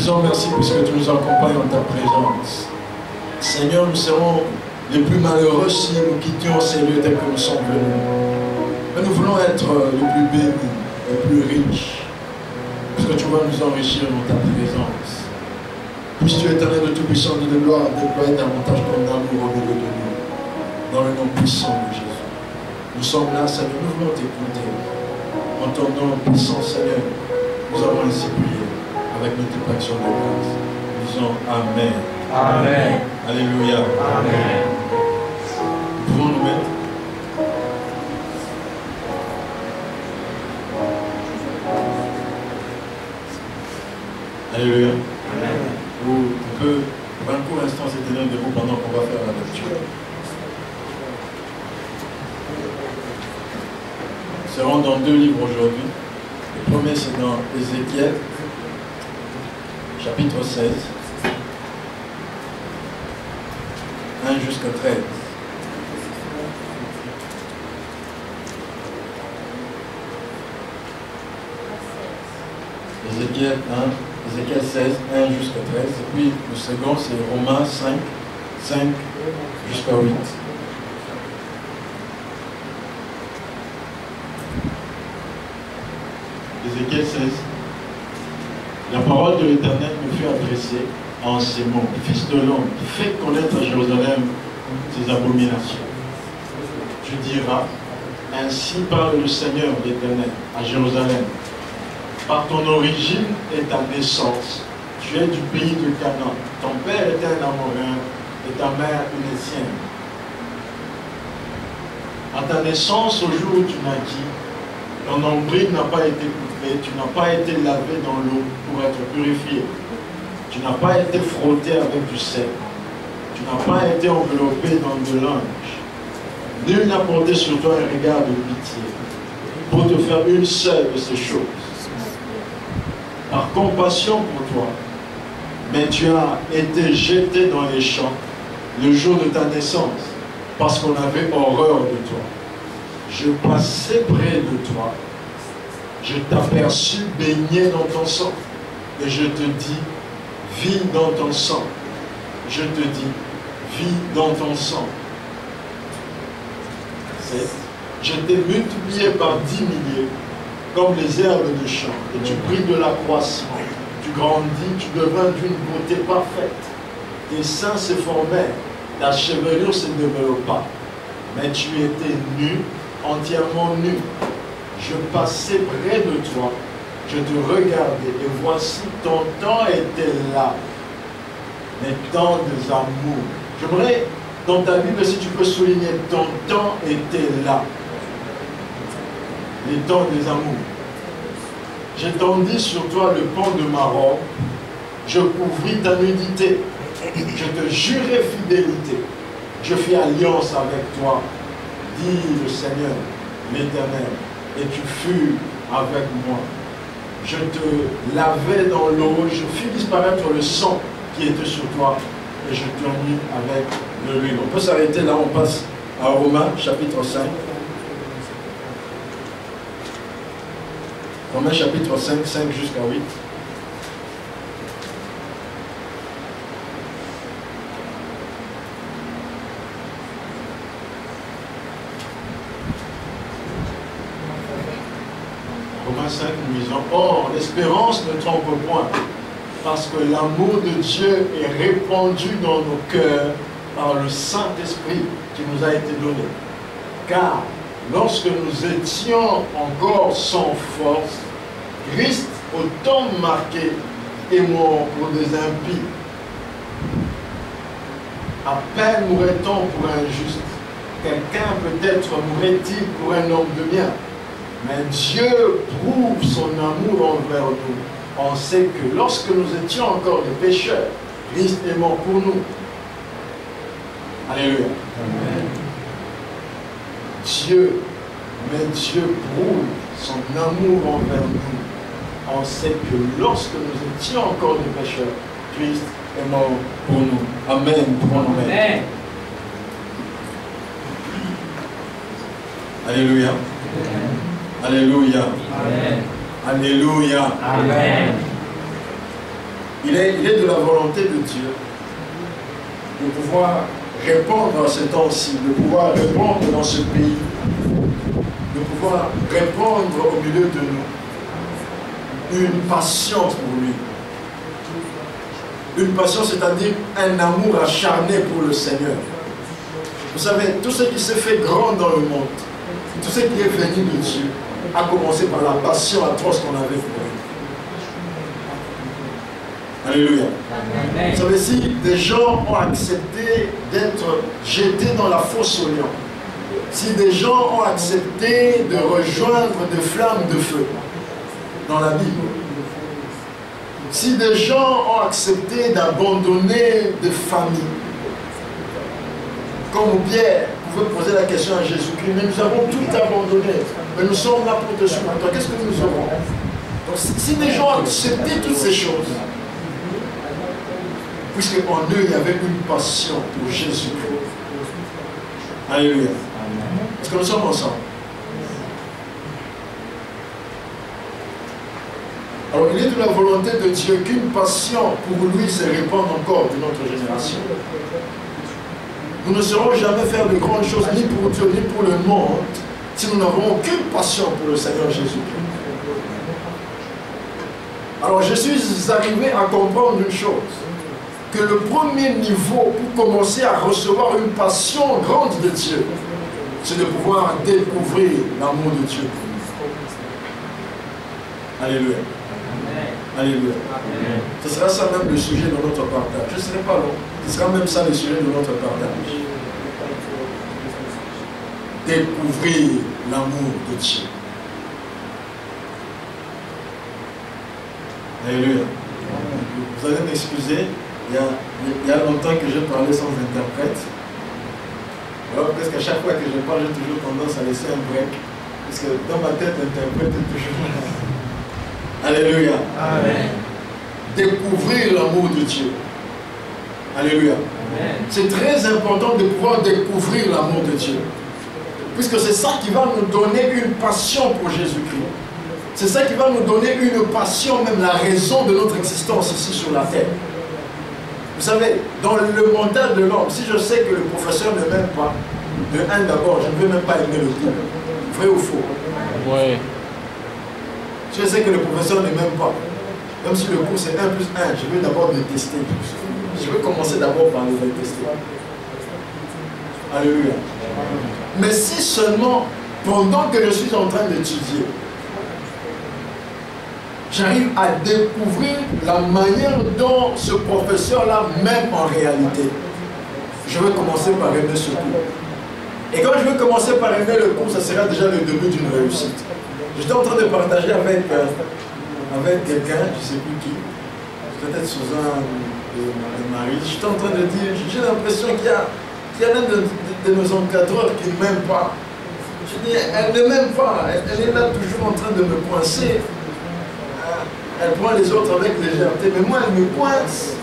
disons merci puisque tu nous accompagnes en ta présence. Seigneur, nous serons les plus malheureux si nous quittions ces lieux tels que nous sommes venus. Mais nous voulons être les plus bénis, les plus riches, puisque tu vas nous enrichir dans ta présence. Puisses-tu, éternel de tout-puissant, de gloire, déployer davantage ton amour au milieu de nous, dans le nom puissant de Jésus. Nous sommes là, Seigneur, nous voulons t'écouter. En ton nom puissant, Seigneur, nous avons ainsi prié avec notre action de grâce. Nous disons Amen. Amen. Alléluia. Amen. Nous pouvons nous mettre. Alléluia. Amen. Ou on peut, pour un court instant, s'éteindre debout pendant qu'on va faire la lecture. Nous serons dans 2 livres aujourd'hui. Le premier, c'est dans Ézéchiel, chapitre 16, 1 jusqu'à 13. Ézéchiel 16, 1 jusqu'à 13. Et puis le second, c'est Romains 5, 5 jusqu'à 8. Ézéchiel 16. La parole de l'Éternel me fut adressée en ces mots. Fils de l'homme, fais connaître à Jérusalem ses abominations. Tu diras, ainsi parle le Seigneur l'Éternel à Jérusalem. Par ton origine et ta naissance, tu es du pays de Canaan. Ton père était un Amoréen et ta mère une Hétienne. À ta naissance, au jour où tu naquis, ton nombril n'a pas été coupé, tu n'as pas été lavé dans l'eau pour être purifié. Tu n'as pas été frotté avec du sel. Tu n'as pas été enveloppé dans de linge. Nul n'a porté sur toi un regard de pitié pour te faire une seule de ces choses. Par compassion pour toi, mais tu as été jeté dans les champs le jour de ta naissance, parce qu'on avait horreur de toi. Je passais près de toi, je t'aperçus baigné dans ton sang, et je te dis, vis dans ton sang. Je te dis, vis dans ton sang. Je t'ai multiplié par 10 milliers, comme les herbes de champ, et tu pris de la croissance, tu grandis, tu devins d'une beauté parfaite. Tes seins se formèrent, ta chevelure se développa, mais tu étais nu, entièrement nu. Je passais près de toi, je te regardais, et voici ton temps était là, les temps des amours. J'aimerais, dans ta Bible, si tu peux souligner, ton temps était là. Les temps des amours. J'étendis sur toi le pan de ma robe, je couvris ta nudité, je te jurai fidélité, je fis alliance avec toi, dit le Seigneur, l'Éternel, et tu fus avec moi. Je te lavai dans l'eau, je fis disparaître le sang qui était sur toi, et je t'unis avec de l'huile. On peut s'arrêter là, on passe à Romains, chapitre 5. Romains chapitre 5, 5 jusqu'à 8. Romains 5, nous lisons, or, l'espérance ne trompe point, parce que l'amour de Dieu est répandu dans nos cœurs par le Saint-Esprit qui nous a été donné. Car, lorsque nous étions encore sans force, Christ, au temps marqué, est mort pour des impies. À peine mourrait-on pour un juste. Quelqu'un peut-être mourrait-il pour un homme de bien. Mais Dieu prouve son amour envers nous. On sait que lorsque nous étions encore des pécheurs, Christ est mort pour nous. Alléluia. Amen. Dieu prouve son amour envers nous. On sait que lorsque nous étions encore des pécheurs, Christ est mort pour nous. Amen. Pour nous. Amen. Alléluia. Amen. Alléluia. Amen. Alléluia. Amen. Il est de la volonté de Dieu de pouvoir répondre à ce temps-ci, de pouvoir répondre dans ce pays, de pouvoir répondre au milieu de nous une passion pour lui. Une passion, c'est-à-dire un amour acharné pour le Seigneur. Vous savez, tout ce qui s'est fait grand dans le monde, tout ce qui est venu de Dieu, a commencé par la passion atroce qu'on avait pour lui. Alléluia. Amen. Vous savez, si des gens ont accepté d'être jetés dans la fosse au lion, si des gens ont accepté de rejoindre des flammes de feu dans la Bible, si des gens ont accepté d'abandonner des familles, comme Pierre pouvait poser la question à Jésus-Christ, mais nous avons tout abandonné, mais nous sommes là pour te suivre. Qu'est-ce que nous aurons? Donc, si des gens ont accepté toutes ces choses, puisque en eux il y avait une passion pour Jésus-Christ. Alléluia. Est-ce que nous sommes ensemble? Alors il est de la volonté de Dieu qu'une passion pour lui se répande encore de notre génération. Nous ne saurons jamais faire de grandes choses ni pour Dieu ni pour le monde si nous n'avons aucune passion pour le Seigneur Jésus-Christ. Alors je suis arrivé à comprendre une chose, que le premier niveau pour commencer à recevoir une passion grande de Dieu, c'est de pouvoir découvrir l'amour de Dieu. Alléluia. Alléluia. Ce sera ça même le sujet de notre partage. Je ne serai pas long. Ce sera même ça le sujet de notre partage. Découvrir l'amour de Dieu. Alléluia. Vous allez m'excuser, il y a longtemps que je parlais sans interprète. Alors, parce qu'à chaque fois que je parle, j'ai toujours tendance à laisser un break. Parce que dans ma tête, l'interprète est toujours là. Alléluia. Amen. Découvrir l'amour de Dieu. Alléluia. C'est très important de pouvoir découvrir l'amour de Dieu. Puisque c'est ça qui va nous donner une passion pour Jésus-Christ. C'est ça qui va nous donner une passion, même la raison de notre existence ici sur la terre. Vous savez, dans le mental de l'homme, si je sais que le professeur ne m'aime pas, de un d'abord, je ne veux même pas aimer le cours. Vrai ou faux? Oui. Je sais que le professeur ne m'aime pas. Même si le cours c'est 1 plus 1, je vais d'abord détester. Je vais commencer d'abord par le détester. Alléluia. Mais si seulement, pendant que je suis en train d'étudier, j'arrive à découvrir la manière dont ce professeur-là m'aime en réalité, je vais commencer par aimer ce cours. Et quand je vais commencer par aimer le cours, ça sera déjà le début d'une réussite. J'étais en train de partager avec quelqu'un, je ne sais plus qui, peut-être Suzanne et Marie. J'étais en train de dire, j'ai l'impression qu'il y a l'un de nos encadreurs qui ne m'aime pas. Je dis, elle ne m'aime pas, elle est là toujours en train de me coincer. Elle prend les autres avec légèreté, mais moi elle me coince.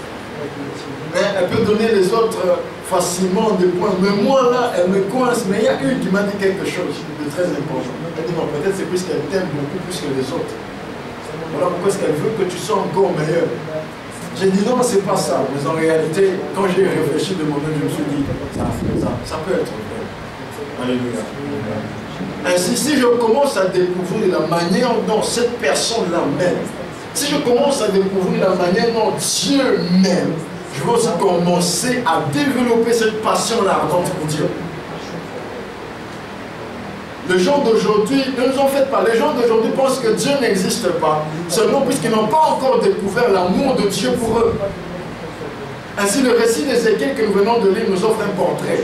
Mais elle peut donner les autres facilement des points, mais moi là elle me coince. Mais il y a une qui m'a dit quelque chose de très important. Elle dit non, peut-être c'est puisqu'elle t'aime beaucoup plus que les autres. Voilà pourquoi est-ce qu'elle veut que tu sois encore meilleur. J'ai dit non, c'est pas ça. Mais en réalité, quand j'ai réfléchi de moi-même, je me suis dit ça peut être vrai. Alléluia. Ainsi, si je commence à découvrir la manière dont cette personne-là m'aime, si je commence à découvrir la manière dont Dieu m'aime, je vais aussi commencer à développer cette passion-là ardente pour Dieu. Les gens d'aujourd'hui, ne nous en faites pas, les gens d'aujourd'hui pensent que Dieu n'existe pas, seulement puisqu'ils n'ont pas encore découvert l'amour de Dieu pour eux. Ainsi, le récit d'Ézéchiel que nous venons de lire nous offre un portrait.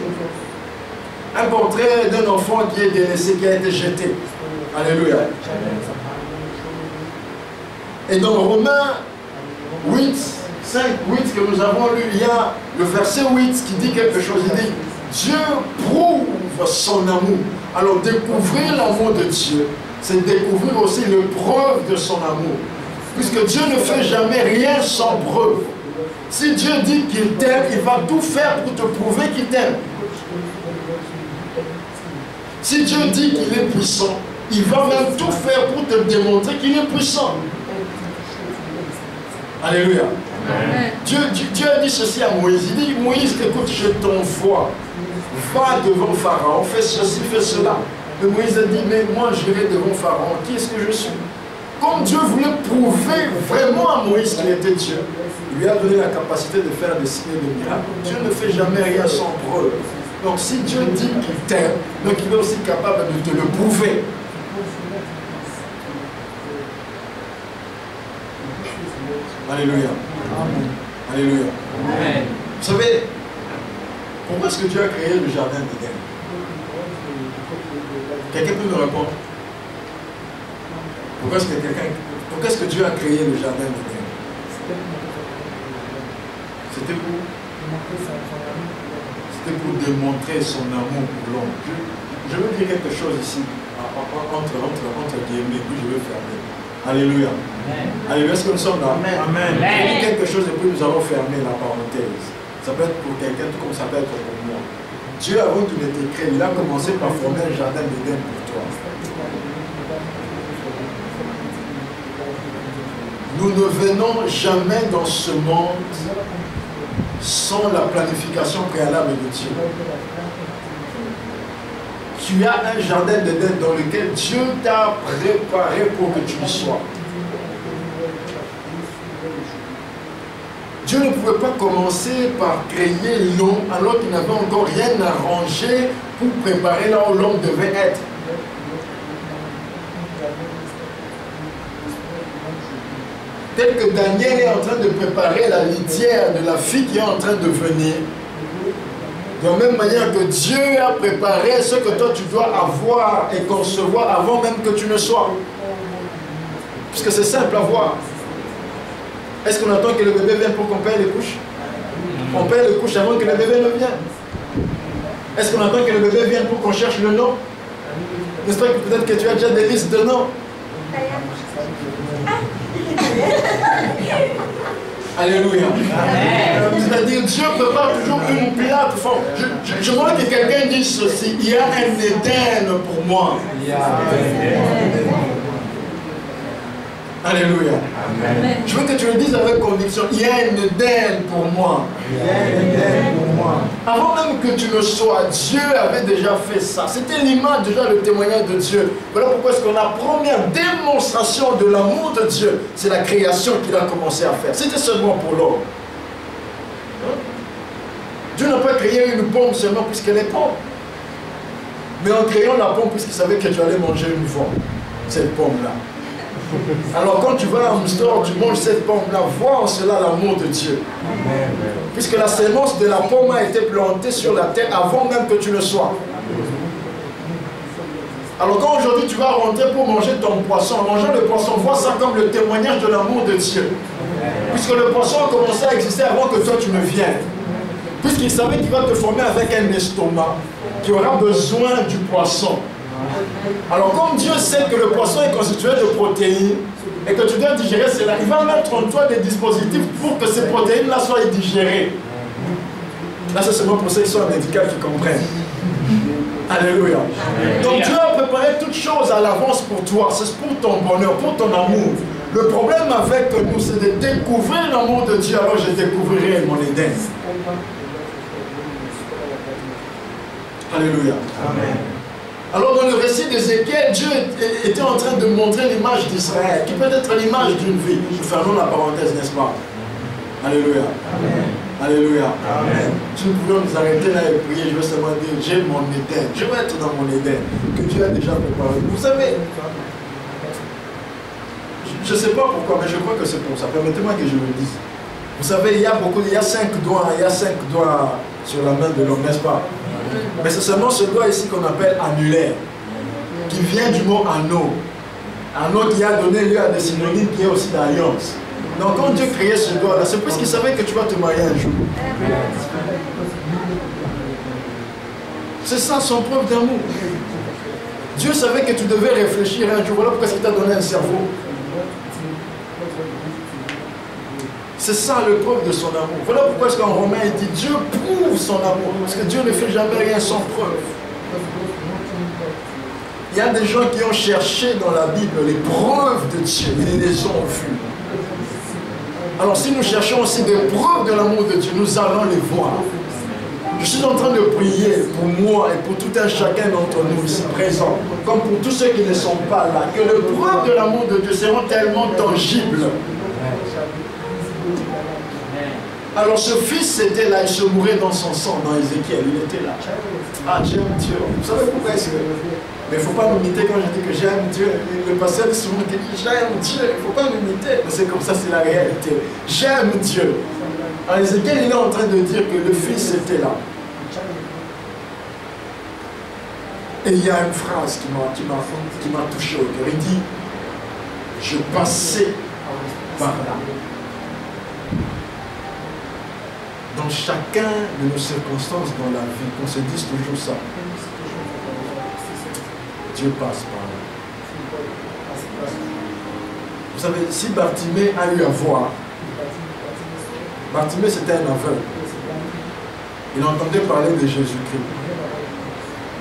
Un portrait d'un enfant qui est délaissé, qui a été jeté. Alléluia. Et dans Romains 8, 5, 8 que nous avons lu, il y a le verset 8 qui dit quelque chose. Il dit, Dieu prouve son amour. Alors découvrir l'amour de Dieu, c'est découvrir aussi le preuve de son amour. Puisque Dieu ne fait jamais rien sans preuve. Si Dieu dit qu'il t'aime, il va tout faire pour te prouver qu'il t'aime. Si Dieu dit qu'il est puissant, il va même tout faire pour te démontrer qu'il est puissant. Alléluia. Dieu a dit ceci à Moïse. Il dit, Moïse, écoute, je t'envoie. Va devant Pharaon, fais ceci, fais cela. Mais Moïse a dit, mais moi j'irai devant Pharaon. Qui est-ce que je suis? Comme Dieu voulait prouver vraiment à Moïse qu'il était Dieu, il lui a donné la capacité de faire des signes et des miracles. Dieu ne fait jamais rien sans preuve. Donc si Dieu dit qu'il t'aime, donc il est aussi capable de te le prouver. Alléluia. Amen. Alléluia. Amen. Vous savez, pourquoi est-ce que Dieu a créé le jardin d'Éden? Quelqu'un peut me répondre? Pourquoi est-ce que Dieu a créé le jardin d'Éden? C'était pour démontrer son amour pour l'homme. Je veux dire quelque chose ici, entre guillemets, puis je vais fermer. Alléluia. Alléluia, est-ce que nous sommes là? Amen. Amen. Je vais dire quelque chose et puis nous allons fermer la parenthèse. Ça peut être pour quelqu'un comme ça peut être pour moi. Dieu, avant qu'il ne t'ait créé, il a commencé par former un jardin d'Éden pour toi. Nous ne venons jamais dans ce monde sans la planification préalable de Dieu. Tu as un jardin d'Éden dans lequel Dieu t'a préparé pour que tu y sois. Dieu ne pouvait pas commencer par créer l'homme alors qu'il n'avait encore rien arrangé pour préparer là où l'homme devait être. Tel que Daniel est en train de préparer la litière de la fille qui est en train de venir. De la même manière que Dieu a préparé ce que toi tu dois avoir et concevoir avant même que tu ne sois. Puisque c'est simple à voir. Est-ce qu'on attend que le bébé vienne pour qu'on paye les couches? On paye les couches avant que le bébé ne vienne. Est-ce qu'on attend que le bébé vienne pour qu'on cherche le nom? N'est-ce pas que peut-être que tu as déjà des listes de noms? Alléluia. C'est-à-dire, Dieu prépare toujours une plateforme. Je vois que quelqu'un dise ceci, il y a un Éden pour moi. Alléluia. Amen. Je veux que tu le dises avec conviction, il y a un Éden pour moi. Il y a un Éden pour moi. Avant même que tu le sois, Dieu avait déjà fait ça. C'était l'image, déjà le témoignage de Dieu. Voilà pourquoi est-ce que la première démonstration de l'amour de Dieu, c'est la création qu'il a commencé à faire. C'était seulement pour l'homme. Dieu n'a pas créé une pomme seulement puisqu'elle est pomme. Mais en créant la pomme, puisqu'il savait que tu allais manger une fois, cette pomme-là. Alors quand tu vas à un store, tu manges cette pomme-là, vois en cela l'amour de Dieu. Amen. Puisque la sémence de la pomme a été plantée sur la terre avant même que tu ne sois. Alors quand aujourd'hui tu vas rentrer pour manger ton poisson, en mangeant le poisson, vois ça comme le témoignage de l'amour de Dieu. Puisque le poisson a commencé à exister avant que toi tu ne viennes. Puisqu'il savait qu'il va te former avec un estomac qui aura besoin du poisson. Alors comme Dieu sait que le poisson est constitué de protéines et que tu dois digérer cela, il va mettre en toi des dispositifs pour que ces protéines-là soient digérées. Là c'est seulement pour ceux qui sont médicaux qui comprennent. Alléluia. Donc Dieu a préparé toutes choses à l'avance pour toi. C'est pour ton bonheur, pour ton amour. Le problème avec nous, c'est de découvrir l'amour de Dieu. Alors je découvrirai mon Éden. Alléluia. Amen. Alors dans le récit d'Ézéchiel, Dieu était en train de montrer l'image d'Israël, qui peut être l'image d'une vie. Nous fermons la parenthèse, n'est-ce pas? Alléluia. Amen. Alléluia. Amen. Si nous pouvons nous arrêter là et prier, je vais seulement dire, j'ai mon Éden. Je vais être dans mon Éden, que Dieu a déjà préparé. Vous savez, je ne sais pas pourquoi, mais je crois que c'est pour ça. Permettez-moi que je le dise. Vous savez, il y a 5 doigts, sur la main de l'homme, n'est-ce pas? Mais c'est seulement ce doigt ici qu'on appelle annulaire, qui vient du mot anneau. Anneau qui a donné lieu à des synonymes qui est aussi d'alliance. Donc quand Dieu créait ce doigt-là, c'est parce qu'il savait que tu vas te marier un jour. C'est ça son preuve d'amour. Dieu savait que tu devais réfléchir un jour. Voilà pourquoi il t'a donné un cerveau. C'est ça le preuve de son amour. Voilà pourquoi est-ce qu'en Romain il dit Dieu prouve son amour. Parce que Dieu ne fait jamais rien sans preuve. Il y a des gens qui ont cherché dans la Bible les preuves de Dieu. Ils les ont vues. Alors si nous cherchons aussi des preuves de l'amour de Dieu, nous allons les voir. Je suis en train de prier pour moi et pour tout un chacun d'entre nous ici présents, comme pour tous ceux qui ne sont pas là, que les preuves de l'amour de Dieu seront tellement tangibles. Alors ce fils était là, il se mourait dans son sang, dans Ézéchiel, il était là. Ah, j'aime Dieu. Vous savez pourquoi est-ce que... Mais il ne faut pas m'imiter quand je dis que j'aime Dieu. Le pasteur dit souvent qu'il dit j'aime Dieu. Il ne faut pas m'imiter. Mais c'est comme ça, c'est la réalité. J'aime Dieu. Alors Ézéchiel, il est en train de dire que le fils était là. Et il y a une phrase qui m'a touché au cœur. Il dit, je passais par là. Dans chacun de nos circonstances dans la vie, qu'on se dise toujours ça. Dieu passe par là. Vous savez, si Bartimée a eu à voir, Bartimée c'était un aveugle. Il entendait parler de Jésus-Christ.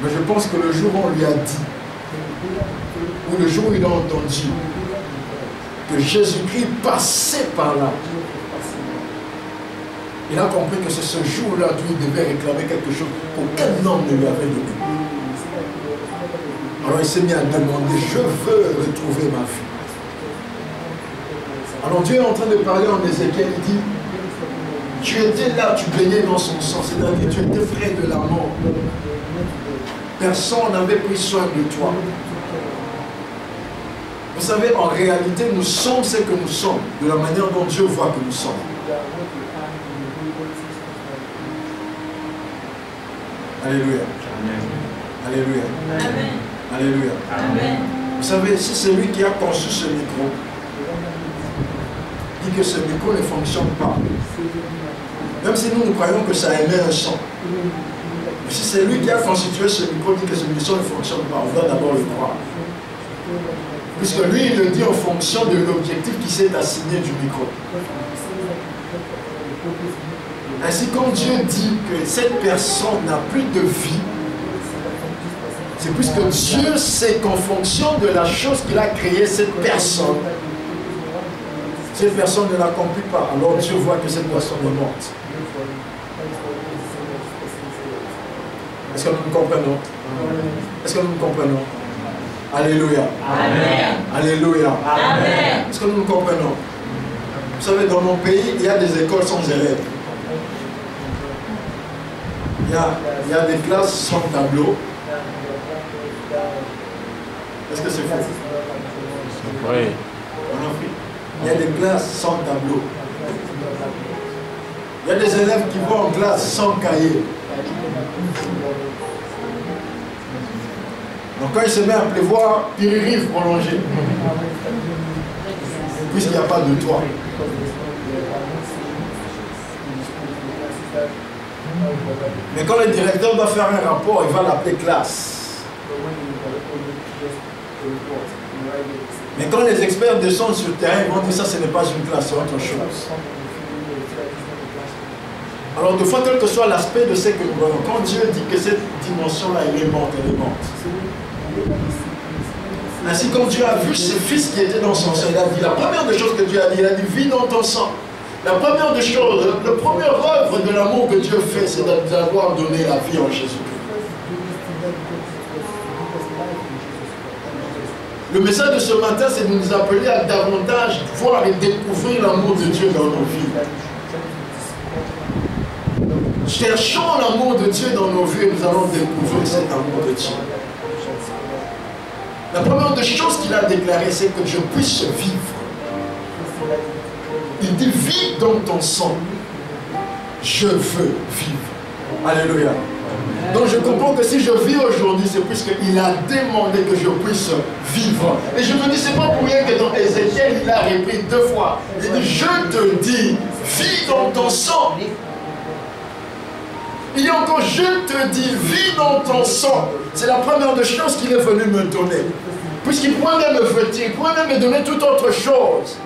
Mais je pense que le jour où on lui a dit, ou le jour où il a entendu que Jésus-Christ passait par là, il a compris que c'est ce jour-là où il devait réclamer quelque chose qu'aucun homme ne lui avait donné. Alors il s'est mis à demander, je veux retrouver ma fille. Alors Dieu est en train de parler en Ézéchiel, il dit, tu étais là, tu baignais dans son sang, c'est-à-dire tu étais près de la mort. Personne n'avait pris soin de toi. Vous savez, en réalité, nous sommes ce que nous sommes, de la manière dont Dieu voit que nous sommes. Alléluia. Amen. Alléluia. Amen. Alléluia. Amen. Vous savez, si c'est lui qui a conçu ce micro, dit que ce micro ne fonctionne pas. Même si nous croyons que ça émet un son. Mais si c'est lui qui a constitué ce micro, dit que ce micro ne fonctionne pas, on doit d'abord le croire. Puisque lui, il le dit en fonction de l'objectif qui s'est assigné du micro. Ainsi, quand Dieu dit que cette personne n'a plus de vie, c'est puisque Dieu sait qu'en fonction de la chose qu'il a créée, cette personne ne l'accomplit pas. Alors Dieu voit que cette personne est morte. Est-ce que nous nous comprenons? Est-ce que nous nous comprenons? Alléluia. Amen. Alléluia. Amen. Est-ce que nous nous comprenons? Vous savez, dans mon pays, il y a des écoles sans élèves. Il y a des classes sans tableau. Est-ce que c'est faux? Oui. En Afrique, il y a des classes sans tableau. Il y a des élèves qui vont en classe sans cahier. Donc quand il se met à pleuvoir, il arrive prolongé. Puisqu'il n'y a pas de toit. Mais quand le directeur doit faire un rapport, il va l'appeler classe. Mais quand les experts descendent sur le terrain, ils vont dire ça, ce n'est pas une classe, c'est autre chose. Alors, de fois, quel que soit l'aspect de ce que nous voyons, quand Dieu dit que cette dimension-là, elle est morte, elle est morte. Ainsi, quand Dieu a vu ce fils qui était dans son sang, il a dit, la première des choses que Dieu a dit, il a dit, vis dans ton sang. La première des choses, la première œuvre de l'amour que Dieu fait, c'est d'avoir donné la vie en Jésus-Christ. Le message de ce matin, c'est de nous appeler à davantage voir et découvrir l'amour de Dieu dans nos vies. Cherchons l'amour de Dieu dans nos vies et nous allons découvrir cet amour de Dieu. La première des choses qu'il a déclaré, c'est que je puisse vivre. Il dit, vis dans ton sang. Je veux vivre. Alléluia. Donc je comprends que si je vis aujourd'hui, c'est puisqu'il a demandé que je puisse vivre. Et je me dis, c'est pas pour rien que dans Ézéchiel, il a répété 2 fois. Il dit, je te dis, vis dans ton sang. Il dit encore, je te dis, vis dans ton sang. C'est la première des choses qu'il est venu me donner. Puisqu'il pourrait me vêtir, il pourrait me donner toute autre chose.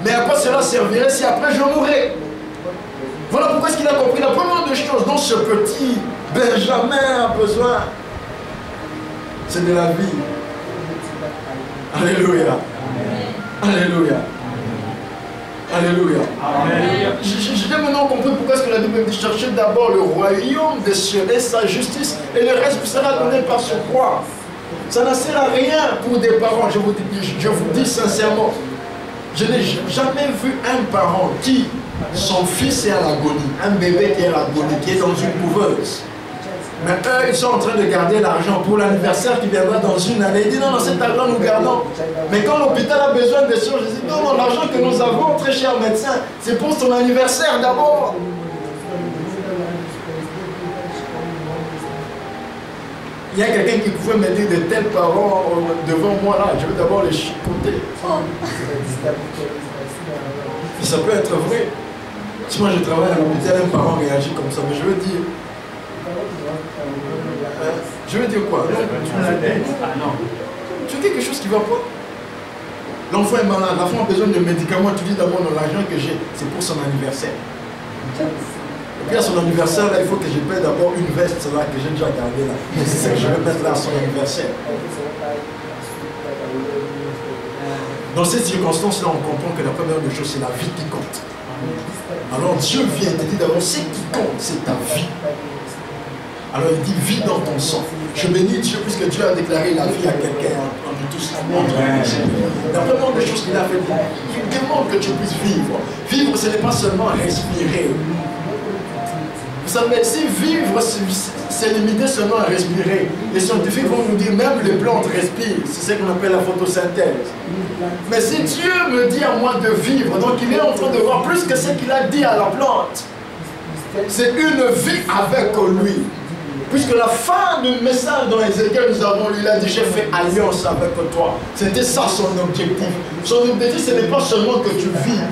Mais à quoi cela servirait si après je mourrais? Voilà pourquoi est-ce qu'il a compris la première des choses dont ce petit Benjamin a besoin. C'est de la vie. Alléluia. Alléluia. Alléluia. Amen. Je vais maintenant comprendre pourquoi est-ce que la Bible dit chercher d'abord le royaume des cieux et sa justice, et le reste vous sera donné par son roi. Ça ne sert à rien pour des parents, je vous dis sincèrement. Je n'ai jamais vu un parent qui, son fils est à l'agonie, un bébé qui est à l'agonie, qui est dans une couveuse. Mais eux, ils sont en train de garder l'argent pour l'anniversaire qui viendra dans une année. Ils disent non, non, cet argent nous gardons. Mais quand l'hôpital a besoin des choses, je dis non, non, l'argent que nous avons, très cher médecin, c'est pour son anniversaire d'abord. Il y a quelqu'un qui pouvait me dire de tels parents devant moi là, je veux d'abord les chipoter. Ça peut être vrai. Si moi je travaille à l'hôpital, un parent réagit comme ça, mais je veux dire. Je veux dire quoi? Non. Tu dis quelque chose qui ne va pas. L'enfant est malade, l'enfant a besoin de médicaments, tu dis d'abord non, l'argent que j'ai, c'est pour son anniversaire. Et puis à son anniversaire, là, il faut que je paie d'abord une veste là que j'ai déjà gardée là. C'est ça que je vais mettre là à son anniversaire. Dans cette circonstance-là, on comprend que la première des choses, c'est la vie qui compte. Alors Dieu vient te dire d'abord, ce qui compte, c'est ta vie. Alors il dit, vis dans ton sang. Je bénis Dieu puisque Dieu a déclaré la vie à quelqu'un en nous tous. La première des choses qu'il a fait, il demande que tu puisses vivre. Vivre, ce n'est pas seulement respirer. Vous savez, si vivre, c'est limité seulement à respirer. Les scientifiques vont nous dire, même les plantes respirent. C'est ce qu'on appelle la photosynthèse. Mais si Dieu me dit à moi de vivre, donc il est en train de voir plus que ce qu'il a dit à la plante. C'est une vie avec lui. Puisque la fin du message dans Ézéchiel, nous avons lu, il a dit, j'ai fait alliance avec toi. C'était ça son objectif. Son objectif, ce n'est pas seulement que tu vives,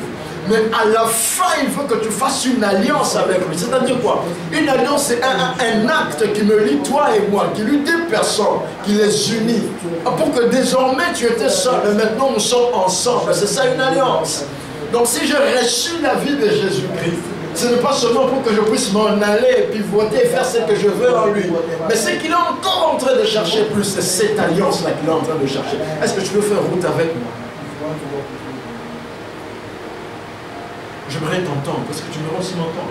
mais à la fin, il veut que tu fasses une alliance avec lui. C'est-à-dire quoi? Une alliance, c'est un acte qui me lie toi et moi, qui lie deux personnes, qui les unit. Pour que désormais tu étais seul, mais maintenant nous sommes ensemble. C'est ça une alliance. Donc si j'ai reçu la vie de Jésus-Christ, ce n'est pas seulement pour que je puisse m'en aller et puis voter et faire ce que je veux en lui. Mais ce qu'il est encore en train de chercher plus, c'est cette alliance-là qu'il est en train de chercher. Est-ce que tu veux faire route avec moi? J'aimerais t'entendre, parce que tu me aussi m'entendre.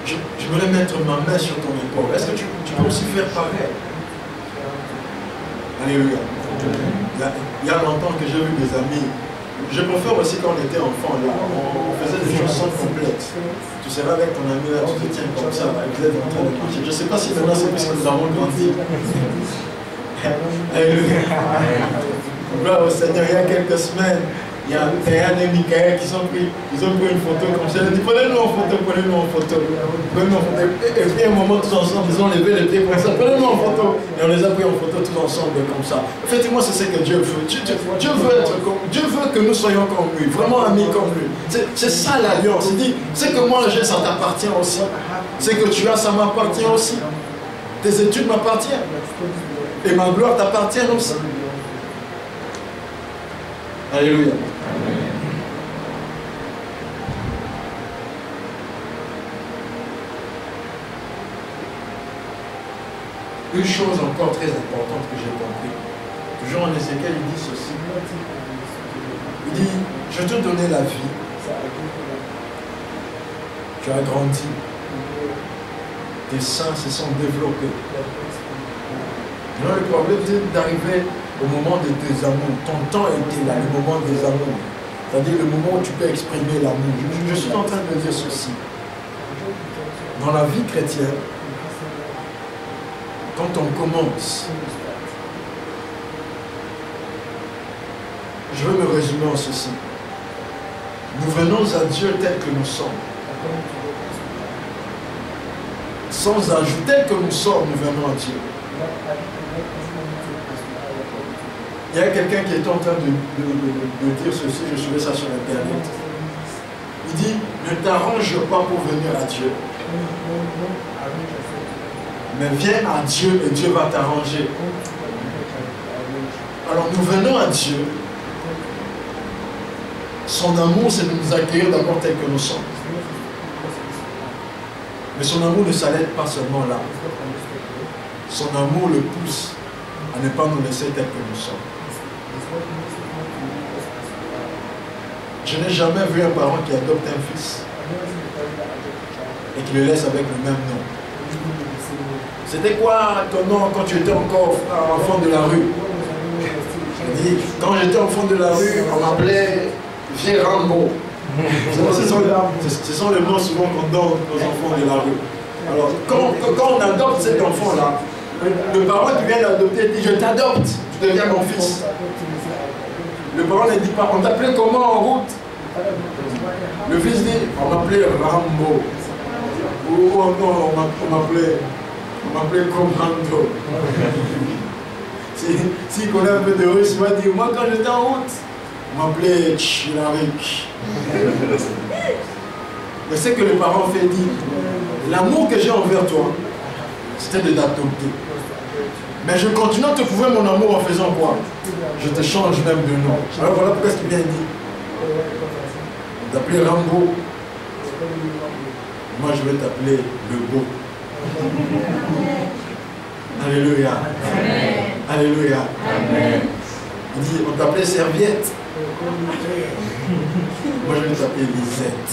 J'aimerais mettre ma main sur ton épaule. Est-ce que tu peux aussi faire pareil? Alléluia. Il y a longtemps que j'ai vu des amis. Je préfère aussi quand on était enfant, là, on faisait des choses sans complexe. Tu seras avec ton ami là, tu te tiens comme ça, là, vous êtes en train de coucher. Je ne sais pas si maintenant c'est parce que nous avons grandi. Alléluia. Gloire au Seigneur, il y a quelques semaines, il y a Théane et Michael qui ont pris une photo comme ça. Ils ont dit, prenez-nous en photo, prenez-nous en photo. Et puis à un moment, tous ensemble, ils ont levé les pieds comme ça, prenez-nous en photo. Et on les a pris en photo tous ensemble comme ça. Effectivement, c'est ce que Dieu veut. Dieu veut que nous soyons comme lui, vraiment amis comme lui. C'est ça l'alliance. Il dit, c'est que moi j'ai, ça t'appartient aussi. C'est que tu as, ça m'appartient aussi. Tes études m'appartiennent. Et ma gloire t'appartient aussi. Alléluia. Une chose encore très importante que j'ai compris. Toujours en Ézéchiel, il dit ceci. Il dit, je te donnais la vie. Tu as grandi. Tes seins se sont développés. Alors le problème, c'est d'arriver au moment de tes amours. Ton temps était là, le moment des amours. C'est-à-dire le moment où tu peux exprimer l'amour. Je suis en train de dire ceci. Dans la vie chrétienne, quand on commence, je veux me résumer en ceci. Nous venons à Dieu tel que nous sommes. Sans ajout, tel que nous sommes, nous venons à Dieu. Il y a quelqu'un qui est en train de dire ceci, je suivais ça sur Internet. Il dit, ne t'arrange pas pour venir à Dieu. Mais viens à Dieu et Dieu va t'arranger. Alors nous venons à Dieu. Son amour, c'est de nous accueillir d'abord tel que nous sommes. Mais son amour ne s'arrête pas seulement là. Son amour le pousse à ne pas nous laisser tel que nous sommes. Je n'ai jamais vu un parent qui adopte un fils et qui le laisse avec le même nom. C'était quoi ton nom quand tu étais encore enfant de la rue? Je dis, quand j'étais enfant de la rue, on m'appelait Vieux Rambo. Ce sont les noms souvent qu'on donne aux enfants de la rue. Alors, quand on adopte cet enfant-là, le parent qui vient d'adopter dit, je t'adopte, tu deviens mon fils. Le parent ne dit pas, on t'appelait comment en route? Le fils dit, on m'appelait Rambo. Ou non, on m'appelait Commando. S'il connaît un peu de russe, il va dire, moi quand j'étais en route, on m'appelait Tchilarik. Mais ce que le parent fait dit, l'amour que j'ai envers toi, c'était de t'adopter. Mais je continue à te prouver mon amour en faisant quoi? Je te change même de nom. Alors voilà pourquoi ce qu'il vient dit. T'appeler Rambo. Moi je vais t'appeler le beau. Alléluia. Amen. Alléluia. Amen. Il dit, on t'appelait Serviette. Moi je vais t'appeler Lisette.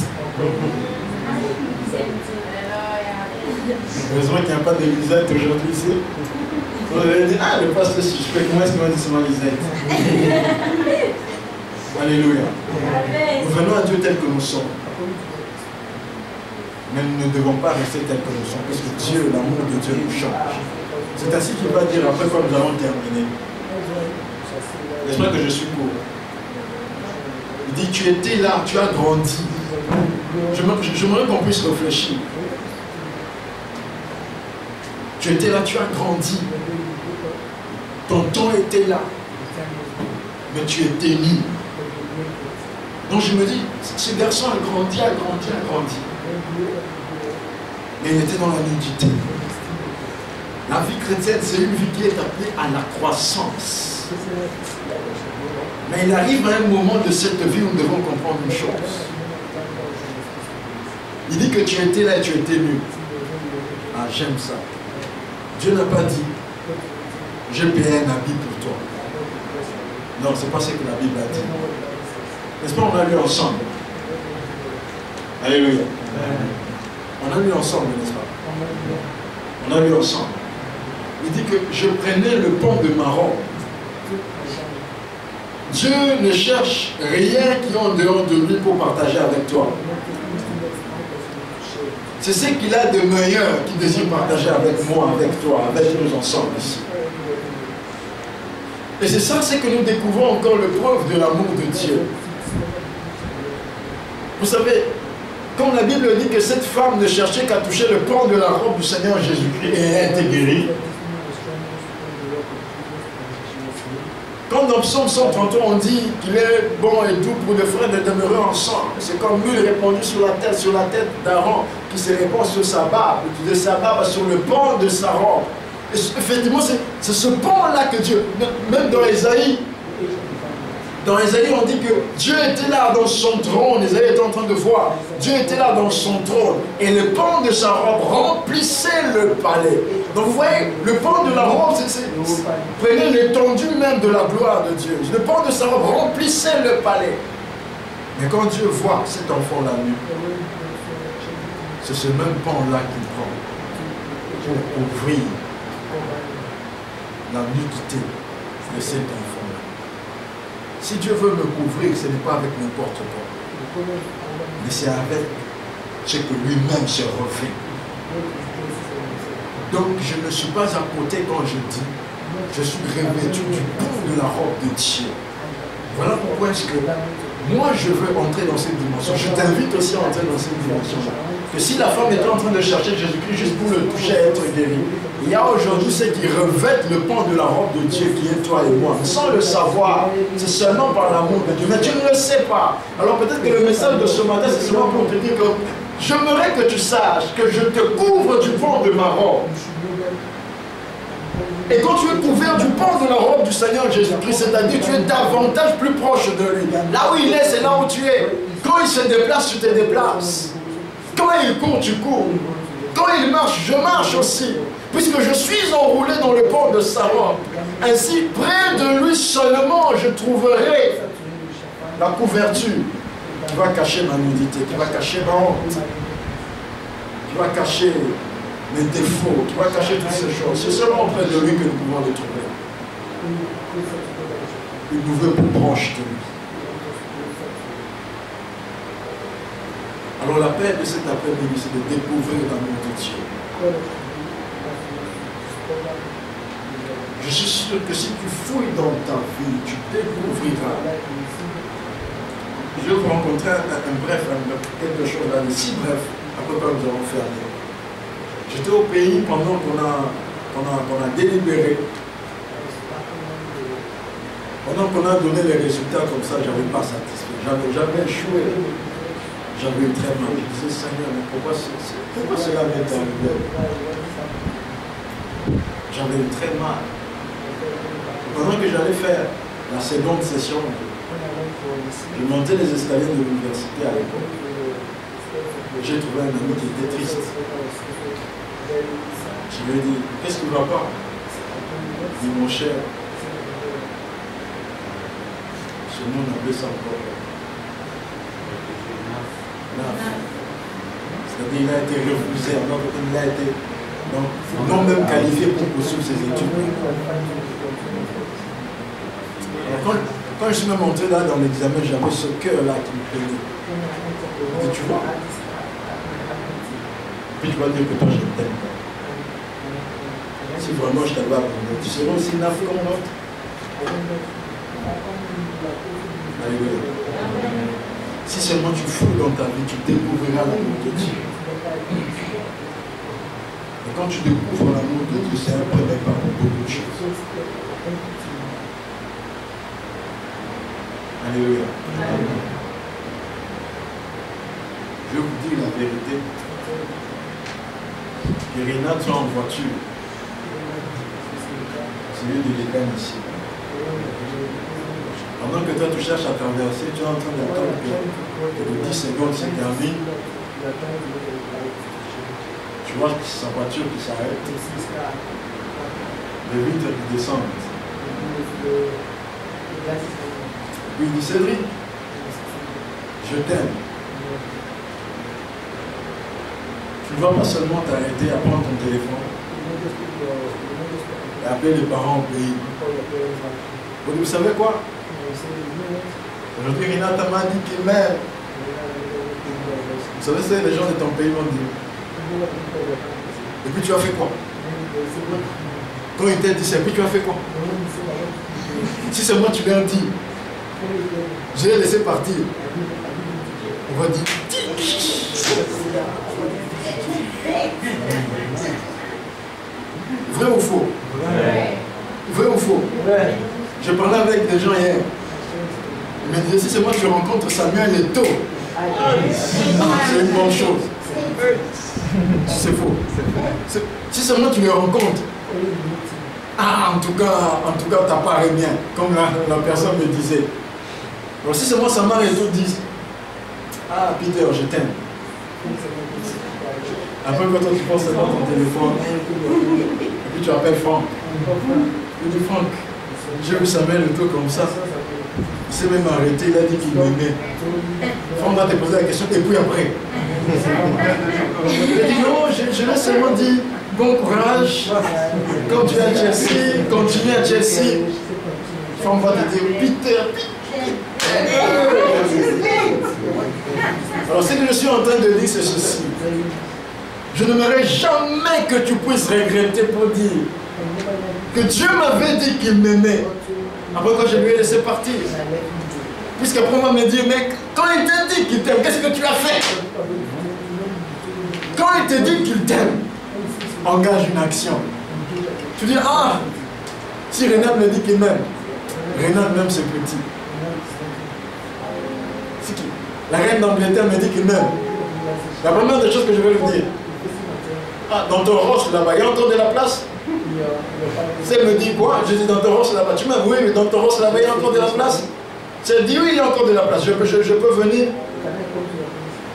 Heureusement qu'il n'y a pas de Lisette aujourd'hui ici. On avait dit, ah le pasteur suspect, comment est-ce qu'on va dire seulement Lisette? Alléluia. Nous venons à Dieu tel que nous sommes. Mais nous ne devons pas rester tel que nous sommes, parce que Dieu, l'amour de Dieu nous change. C'est ainsi qu'il va dire après quand nous allons terminer. J'espère que je suis court. Il dit, tu étais là, tu as grandi. J'aimerais qu'on puisse réfléchir. Tu étais là, tu as grandi. Ton temps était là. Mais tu étais nu. Donc je me dis, ce garçon a grandi. Mais il était dans la nudité. La vie chrétienne, c'est une vie qui est appelée à la croissance. Mais il arrive à un moment de cette vie où nous devons comprendre une chose. Il dit que tu étais là et tu étais nu. Ah, j'aime ça. Dieu n'a pas dit, j'ai payé un habit pour toi. Non, c'est pas ce que la Bible a dit. N'est-ce pas, on a lu ensemble? Alléluia. On a lu ensemble, n'est-ce pas? On a lu ensemble. Il dit que je prenais le pan de ma robe. Dieu ne cherche rien qui est en dehors de lui pour partager avec toi. C'est ce qu'il a de meilleur qu'il désire partager avec moi, avec toi, avec nous ensemble ici. Et c'est ça, c'est que nous découvrons encore le preuve de l'amour de Dieu. Vous savez, comme la Bible dit que cette femme ne cherchait qu'à toucher le pan de la robe du Seigneur Jésus-Christ et elle a été guérie. Quand dans Psaume 133 on dit qu'il est bon et doux pour les frères de demeurer ensemble, c'est comme l'huile répandue sur la tête d'Aaron qui se répand sur sa barbe, de sa barbe sur le pan de sa robe. Et effectivement, c'est ce pan-là que Dieu, même dans Ésaïe, on dit que Dieu était là dans son trône. Ésaïe était en train de voir. Dieu était là dans son trône. Et le pan de sa robe remplissait le palais. Donc vous voyez, le pan de la robe, prenait l'étendue même de la gloire de Dieu. Le pan de sa robe remplissait le palais. Mais quand Dieu voit cet enfant-là nu, c'est ce même pan-là qu'il prend pour ouvrir la nudité de cet enfant-là. Si Dieu veut me couvrir, ce n'est pas avec n'importe quoi, mais c'est avec ce que lui-même se refait. Donc je ne suis pas à côté quand je dis, je suis revêtu du pan de la robe de Dieu. Voilà pourquoi est-ce que moi je veux entrer dans cette dimension. Je t'invite aussi à entrer dans cette dimension-là. Que si la femme était en train de chercher Jésus-Christ juste pour le toucher et être guéri, il y a aujourd'hui ceux qui revêtent le pan de la robe de Dieu qui est toi et moi, sans le savoir. C'est seulement par l'amour de Dieu. Mais tu ne le sais pas. Alors peut-être que le message de ce matin, c'est seulement pour te dire que j'aimerais que tu saches que je te couvre du pan de ma robe. Et quand tu es couvert du pan de la robe du Seigneur Jésus-Christ, c'est-à-dire tu es davantage plus proche de lui. Là où il est, c'est là où tu es. Quand il se déplace, tu te déplaces. Quand il court, tu cours. Quand il marche, je marche aussi. Puisque je suis enroulé dans le pan de sa robe. Ainsi, près de lui seulement, je trouverai la couverture qui va cacher ma nudité, qui va cacher ma honte, qui va cacher mes défauts, qui va cacher toutes ces choses. C'est seulement auprès de lui que nous pouvons les trouver. Une nouvelle branche de lui. Alors l'appel de cet après-midi, c'est de découvrir l'amour de Dieu. Je suis sûr que si tu fouilles dans ta vie, tu découvriras. Je vais vous rencontrer quelque chose là, si bref, après quoi nous allons faire. J'étais au pays pendant qu'on a délibéré. Pendant qu'on a donné les résultats comme ça, je n'avais pas satisfait. J'avais échoué. J'avais eu très mal. Je disais, Seigneur, mais pourquoi cela m'est arrivé? J'avais eu très mal. Pendant que j'allais faire la seconde session, je montais les escaliers de l'université à l'époque. J'ai trouvé un ami qui était triste. Je lui ai dit, qu'est-ce qui ne va pas? Il dit, mon cher, ce nom on appelait ça encore. C'est-à-dire qu'il a été refusé, alors il a été non même qualifié pour poursuivre ses études. Alors quand je suis même entré là dans l'examen, j'avais ce cœur-là qui me peinait. Et tu vois, puis tu vas dire que toi je t'aime. Si vraiment je t'avais abandonné, tu serais aussi naïf comme l'autre. Alléluia. Si seulement tu fouilles dans ta vie, tu découvriras l'amour de Dieu. Et quand tu découvres l'amour de Dieu, c'est un premier pas pour beaucoup de choses. Alléluia. Je vous dis la vérité. Irina, tu es en voiture. C'est lieu de l'école ici. Pendant que toi tu cherches à traverser, tu es en train d'attendre que les 10 secondes se terminent. Tu vois sa voiture qui s'arrête. Les vitres qui descendent. Puis il dit, Cédric, je t'aime. Tu ne vas pas seulement t'arrêter à prendre ton téléphone et appeler les parents au pays. Vous savez quoi? Aujourd'hui, Renata m'a dit qu'il m'aime. Vous savez, c'est les gens de ton pays vont dire. Et puis tu as fait quoi? Quand il t'a dit ça, puis tu as fait quoi? Si seulement tu lui as dit, je l'ai laissé partir. On va dire, vrai ou faux? Vrai ou faux? Je parlais avec des gens hier. Ils me disaient, si c'est moi je rencontre Samuel Eto'o, c'est une bonne chose. C'est faux. Si seulement tu le rencontres, en tout cas, t'apparais bien, comme la personne me disait. Alors si seulement Samuel Eto'o dit, Peter, je t'aime. Après, quand toi tu penses dans ton téléphone, et puis tu appelles Franck. Il dit, Franck, j'ai vu Samuel Eto'o comme ça. Il s'est même arrêté, il a dit qu'il m'aimait. Franck va te poser la question, et puis après. Il dit, non, je l'ai seulement dit, bon courage. Quand tu es à Chelsea, continue à Chelsea. Franck va te dire, Peter. Alors, ce que je suis en train de dire, c'est ceci. Je n'aimerais jamais que tu puisses regretter pour dire que Dieu m'avait dit qu'il m'aimait. Après, quand je lui ai laissé partir. Puisqu'après, on va me dire, mais quand il t'a dit qu'il t'aime, qu'est-ce que tu as fait? Quand il te dit qu'il t'aime, engage une action. Tu dis, si Renat me dit qu'il m'aime, Renat même c'est petit. C'est qui? La reine d'Angleterre me dit qu'il m'aime. La première des choses que je vais lui dire, dans ton roche là-bas, il y a encore de la place? Si elle me dit quoi? Je dis dans ton roche là-bas. Tu m'aimes? Oui, mais dans ton roche là-bas, il y a encore de la place? Si elle dit oui, il y a encore de la place, je peux venir?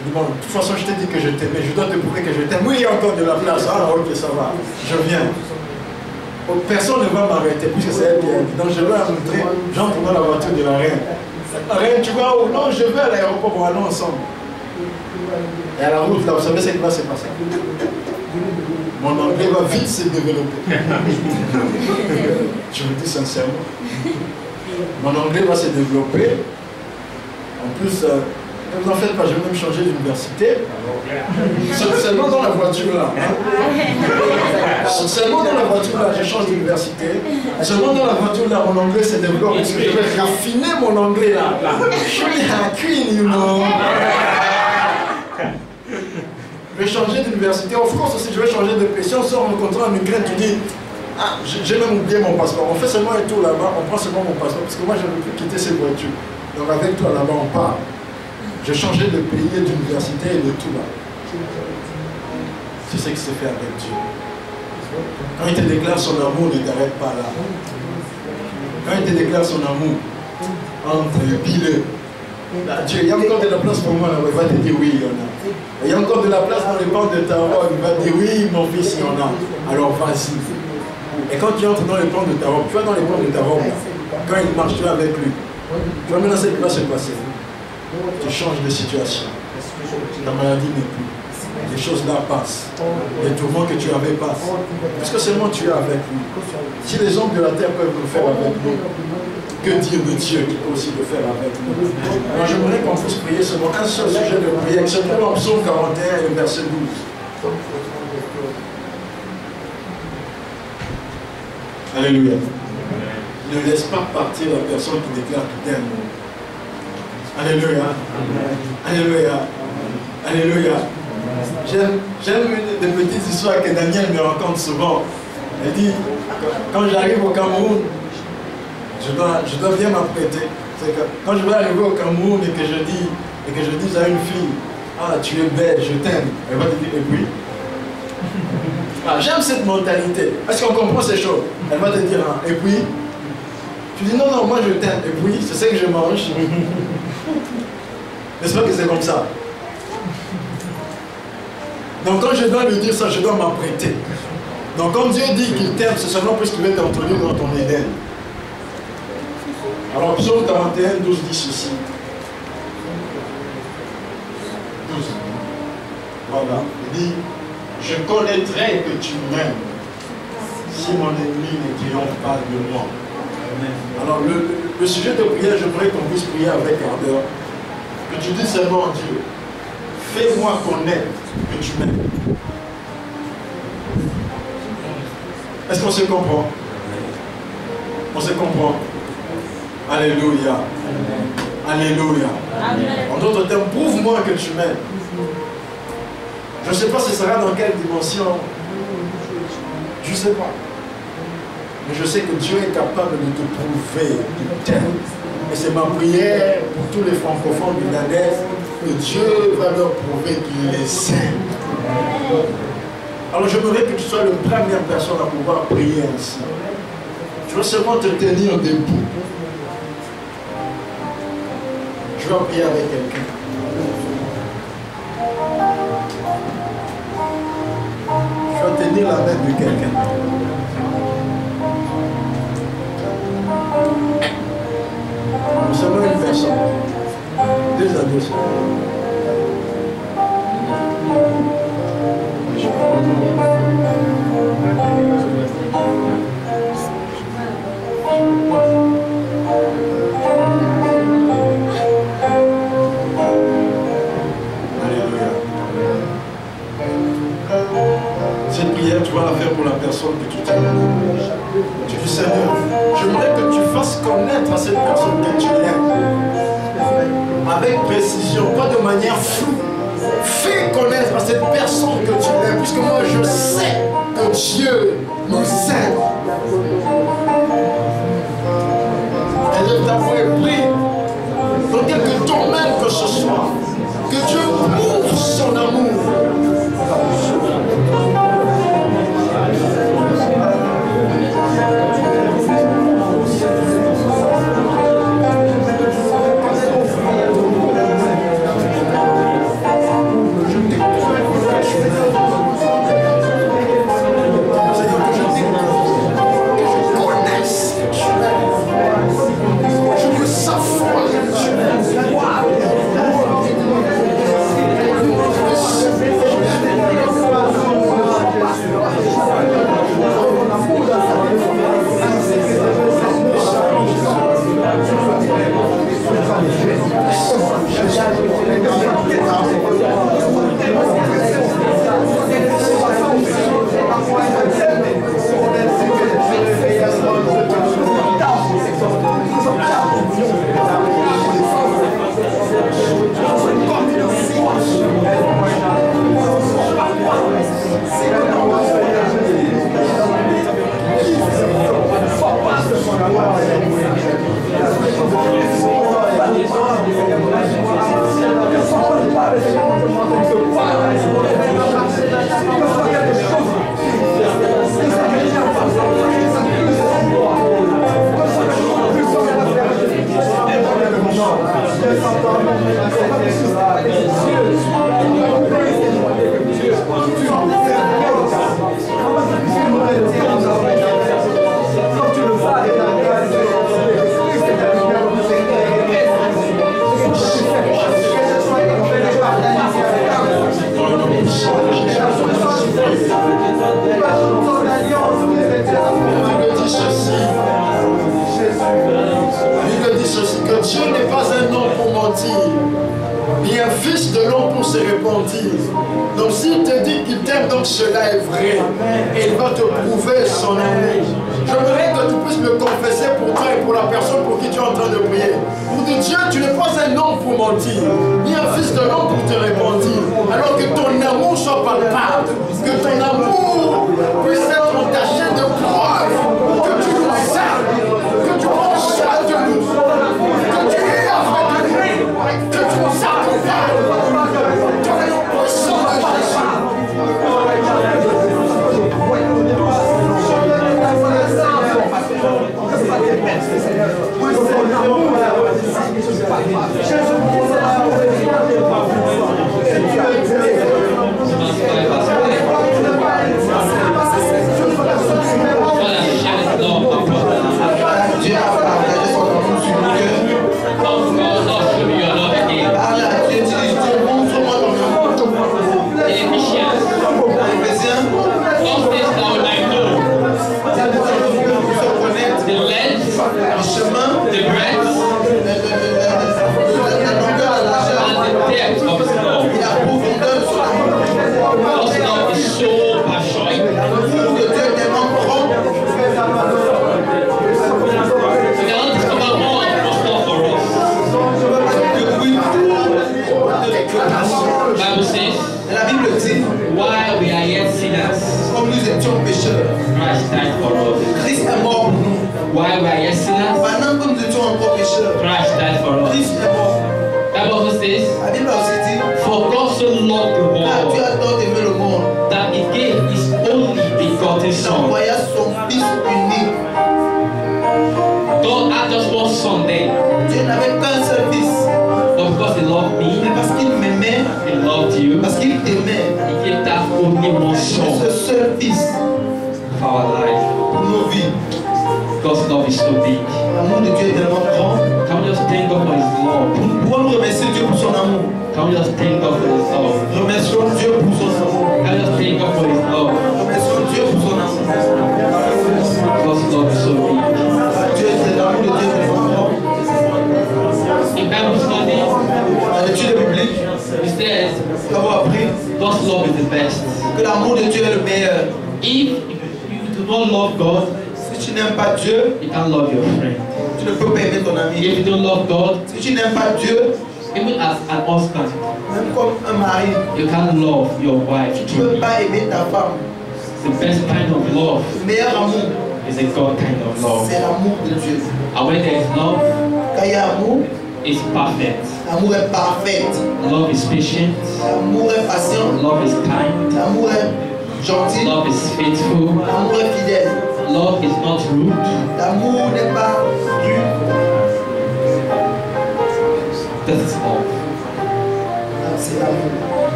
Je dis, bon, de toute façon, je t'ai dit que je t'aimais, je dois te prouver que je t'aime. Oui, il y a encore de la place. Ok, ça va, je viens. Personne ne va m'arrêter, puisque c'est elle qui a dit. Donc je vais la montrer, j'entre dans la voiture de la reine. Rien, tu vois, oh, non, je vais à l'aéroport, on va aller ensemble. Et à la route, là, vous savez ce qui va se passer. Mon anglais va vite se développer. Je vous dis sincèrement. Mon anglais va se développer. En plus, ne vous en faites pas, je vais même changer d'université. Seulement dans la voiture là. Hein? Seulement dans la voiture là, je change d'université. Seulement dans la voiture là, mon anglais se développe. Parce que je vais raffiner mon anglais là. Je suis un queen, you know. Je vais changer d'université. En France aussi, je vais changer de pays. Si on sort rencontrer un migrant, tu dis, ah, j'ai même oublié mon passeport. On fait seulement un tour là-bas, on prend seulement mon passeport. Parce que moi, je ne veux plus quitter cette voiture. Donc avec toi là-bas, on part. J'ai changé de pays, d'université et de tout là. C'est ce qui se fait avec Dieu. Quand il te déclare son amour, ne t'arrête pas là. Quand il te déclare son amour, entre et pile. Dieu, il y a encore de la place pour moi là, il va te dire oui, il y en a. Il y a encore de la place dans les bancs de ta robe, il va te dire oui, mon fils, il y en a. Alors vas-y. Et quand tu entres dans les bancs de ta robe, tu vas dans les bancs de ta robe, quand il marche, tu es avec lui. Tu vas maintenant ce qui va se passer. Tu changes de situation. Ta maladie n'est plus. Les choses là passent. Les tourments que tu avais passent. Puisque seulement tu es avec lui. Si les hommes de la terre peuvent le faire avec nous, que dire de Dieu qui peut aussi le faire avec nous? Alors j'aimerais qu'on puisse prier seulement un seul sujet de prière, qui se trouve en Psaume 41 et verset 12. Alléluia. Ne laisse pas partir la personne qui déclare qu'il t'aime. Alléluia. Alléluia. Alléluia. J'aime une des petites histoires que Daniel me raconte souvent. Elle dit, quand j'arrive au Cameroun, je dois bien m'apprêter. C'est que quand je vais arriver au Cameroun et que je dis à une fille, ah, tu es belle, je t'aime, elle va te dire, et puis. Ah, j'aime cette mentalité. Est-ce qu'on comprend ces choses? Elle va te dire, ah, et puis. Tu dis, non, non, moi je t'aime, et puis, c'est ce que je mange. N'est-ce pas que c'est comme ça? Donc quand je dois lui dire ça, je dois m'apprêter. Donc quand Dieu dit qu'il t'aime, c'est seulement parce qu'il veut t'introduire dans ton Éden. Alors Psaume 41, 12 dit ceci. 12. Voilà. Il dit, je connaîtrai que tu m'aimes si mon ennemi ne triomphe pas de moi. Alors le sujet de prière, j'aimerais qu'on puisse prier avec ardeur. Que tu dis seulement à Dieu, fais-moi connaître que tu m'aimes. Est-ce qu'on se comprend? On se comprend? Alléluia. Alléluia. En d'autres termes, prouve-moi que tu m'aimes. Je ne sais pas ce sera dans quelle dimension. Je ne sais pas. Mais je sais que Dieu est capable de te prouver qu'il t'aime. Et c'est ma prière pour tous les francophones du Nadès, que Dieu va leur prouver qu'il est saint. Alors j'aimerais que tu sois la première personne à pouvoir prier ainsi. Tu vas seulement te tenir debout. Tu vas prier avec quelqu'un. Tu vas tenir la main de quelqu'un. Seulement une personne. 2 à 2. Alléluia. Cette prière, tu vas la faire pour la personne que tu t'aimes. Tu dis, Seigneur, j'aimerais que tu fasses connaître à cette personne que tu aimes. Avec précision, pas de manière floue. Fais connaître à cette personne que tu aimes, puisque moi je sais que Dieu nous aime. Élève ta voix et prie. Dans quelque domaine que ce soit, que Dieu prouve son amour. Je veux savoir que tu ni un fils de l'homme pour se repentir. Donc s'il te dit qu'il t'aime, donc cela est vrai. Et il va te prouver son amour. J'aimerais que tu puisses le confesser pour toi et pour la personne pour qui tu es en train de prier. Pour dire, Dieu, tu n'es pas un homme pour mentir, ni un fils de l'homme pour te repentir. Alors que ton amour soit palpable, que ton amour puisse être entaché de preuves, que tu nous aimes, que tu prends soin de nous, que tu es avec nous, que tu nous accompagnes, que nous puissions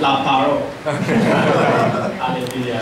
La parole. Alléluia.